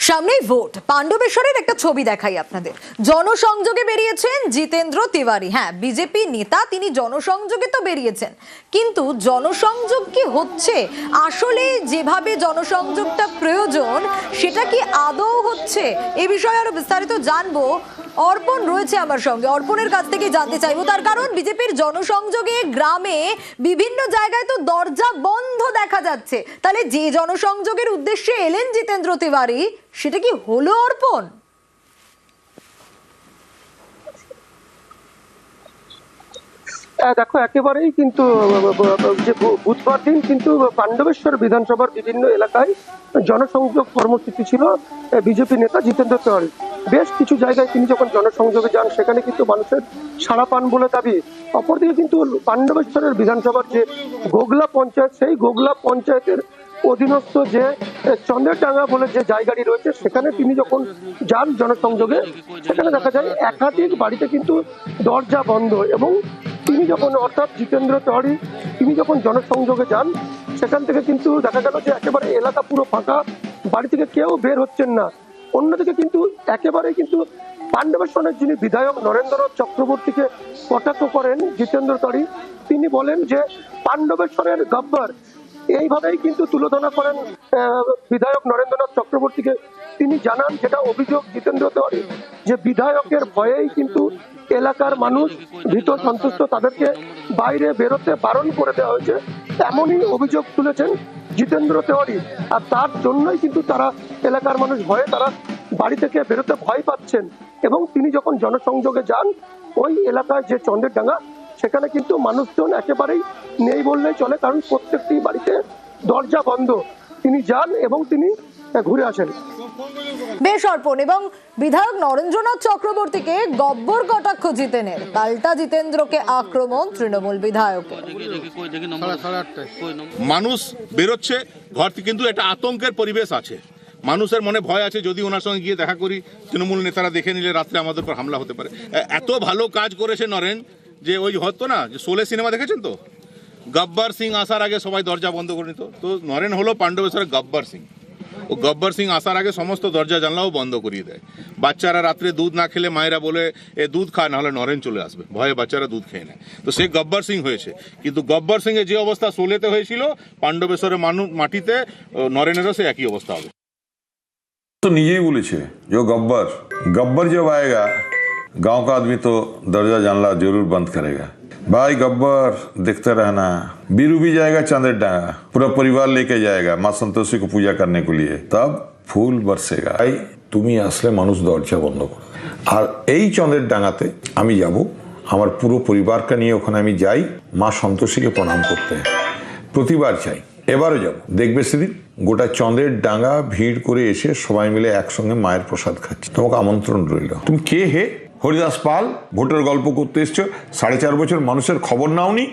সামনেই ভোট, পাণ্ডবেশ্বরের একটা ছবি দেখাই আপনাদের। জনসংযোগে বেরিয়েছেন জিতেন্দ্র তিওয়ারি। হ্যাঁ, বিজেপি নেতা, তিনি জনসংযোগে তো বেরিয়েছেন, কিন্তু জনসংযোগ কি হচ্ছে? আসলে যেভাবে জনসংযোগটা প্রয়োজন সেটা কি আদৌ হচ্ছে? এ বিষয়ে আরো বিস্তারিত জানবো। অর্পণ রয়েছে আমার সঙ্গে, অর্পণের কাছ থেকে জানতে চাইবো। তার কারণ বিজেপির জনসংযোগে গ্রামে বিভিন্ন জায়গায় তো দরজা বন্ধ দেখা যাচ্ছে। তাহলে যে জনসংযোগের উদ্দেশ্যে এলেন জিতেন্দ্র তিওয়ারি, সেটা কি হলো অর্পণ? দেখো, একেবারেই কিন্তু যে বুধবার দিন কিন্তু পাণ্ডবেশ্বর বিধানসভার বিভিন্ন এলাকায় জনসংযোগ কর্মসূচি ছিল বিজেপি নেতা জিতেন্দ্র তিওয়ারি। বেশ কিছু জায়গায় তিনি যখন জনসংযোগে যান সেখানে কিন্তু মানুষের সাড়া পান বলে দাবি। অপরদিকে কিন্তু পাণ্ডবেশ্বরের বিধানসভার যে গোগলা পঞ্চায়েত, সেই গোগলা পঞ্চায়েতের অধীনস্থ যে চন্দ্রডাঙ্গা বলে যে জায়গাটি রয়েছে, সেখানে তিনি যখন যান জনসংযোগে, সেখানে দেখা যায় একাধিক বাড়িতে কিন্তু দরজা বন্ধ। এবং তিনি যখন, অর্থাৎ জিতেন্দ্র তিওয়ারি, তিনি যখন জনসংযোগে যান, সেখান থেকে কিন্তু দেখা গেল যে একেবারে এলাকা পুরো ফাঁকা, বাড়ি থেকে কেউ বের হচ্ছেন না। অন্যদিকে কিন্তু একেবারে কিন্তু পাণ্ডবেশ্বরের যিনি বিধায়ক নরেন্দ্র চক্রবর্তীকে কটাক্ষ করেন জিতেন্দ্র তিওয়ারি। তিনি বলেন যে পাণ্ডবেশ্বরের গব্বর, এইভাবেই কিন্তু তুলোধনা করেন বিধায়ক নরেন্দ্রনাথ চক্রবর্তীকে। তিনি জানান, যেটা অভিযোগ জিতেন্দ্র তিওয়ারি, যে বিধায়কের ভয়েই কিন্তু এলাকার মানুষ ভীত সন্তুষ্ট, তাদেরকে বাইরে বেরোতে বারণ করে দেওয়া হয়েছে, এমনই অভিযোগ তুলেছেন জিতেন্দ্র তিওয়ারি। আর তার জন্যই কিন্তু তারা, এলাকার মানুষ ভয়ে তারা বাড়ি থেকে বেরোতে ভয় পাচ্ছেন। এবং তিনি যখন জনসংযোগে যান ওই এলাকায় যে চন্দ্রডাঙ্গা, সেখানে কিন্তু মানুষজন একেবারেই নেই বললেই চলে, কারণ প্রত্যেকটি বাড়িতে দরজা বন্ধ। তিনি যান এবং তিনি ঘুরে আসেন। বেশ অর্পণ, এবং বিধায়ক নরেন্দ্রনাথ চক্রবর্তীকে গব্বর কটাক্ষ জিতেনের, পাল্টা জিতেন্দ্রকে আক্রমণ তৃণমূল বিধায়কের। মানুষ বেরোচ্ছে ঘর থেকে, কিন্তু একটা আতঙ্কের পরিবেশ আছে, মানুষের মনে ভয় আছে, যদি ওনার সঙ্গে গিয়ে দেখা করি তৃণমূল নেতারা দেখে নিলে রাত্রে আমাদের উপর হামলা হতে পারে। এত ভালো কাজ করেছে নরেন, যে ওই হতো না যে শোলে সিনেমা দেখেছেন তো, গব্বর সিং আসার আগে সবাই দরজা বন্ধ করে নিত, তো নরেন হলো পাণ্ডবেশ্বরের গব্বর সিং। ও গব্বর সিং আসার আগে সমস্ত দরজা জানলাও বন্ধ করিয়ে দেয়। বাচ্চারা রাত্রে দুধ না খেলে মায়েরা বলে এ দুধ খা, নাহলে নরেন চলে আসবে, ভয়ে বাচ্চারা দুধ খেয়ে নেয়। তো সে গব্বর সিং হয়েছে, কিন্তু গব্বর সিং এর যে অবস্থা শোলেতে হয়েছিল, পাণ্ডবেশ্বরের মাটিতে নরেনেরও সে একই অবস্থা হবে। तो नीचे बोले जो गब्बर गब्बर जब आएगा गांव का आदमी तो दरजा जानला जरूर बंद करेगा। भाई गब्बर देखते रहना, बीरू भी जाएगा चंद्रडंगा, पूरा परिवार लेके जाएगा माँ संतोषी को पूजा करने के लिए, तब फूल बरसेगा। भाई তুমি আসলে মানুষ দরজা বন্ধ করে, আর এই চন্দ্রডাঙ্গাতে আমি যাব, আমার পুরো পরিবারকে নিয়ে ওখানে আমি যাই মা সন্তোষীকে প্রণাম করতে, প্রতিবার চাই। এবারও যাব, দেখবে সেদিন গোটা চন্দ্রের ডাঙ্গা ভিড় করে এসে সবাই মিলে একসঙ্গে মায়ের প্রসাদ খাচ্ছে। তোমাকে আমন্ত্রণ রইল। তুমি কে হে? হরিদাস পাল ভোটের গল্প করতে এসছো, 4.5 বছর মানুষের খবর নাওনি।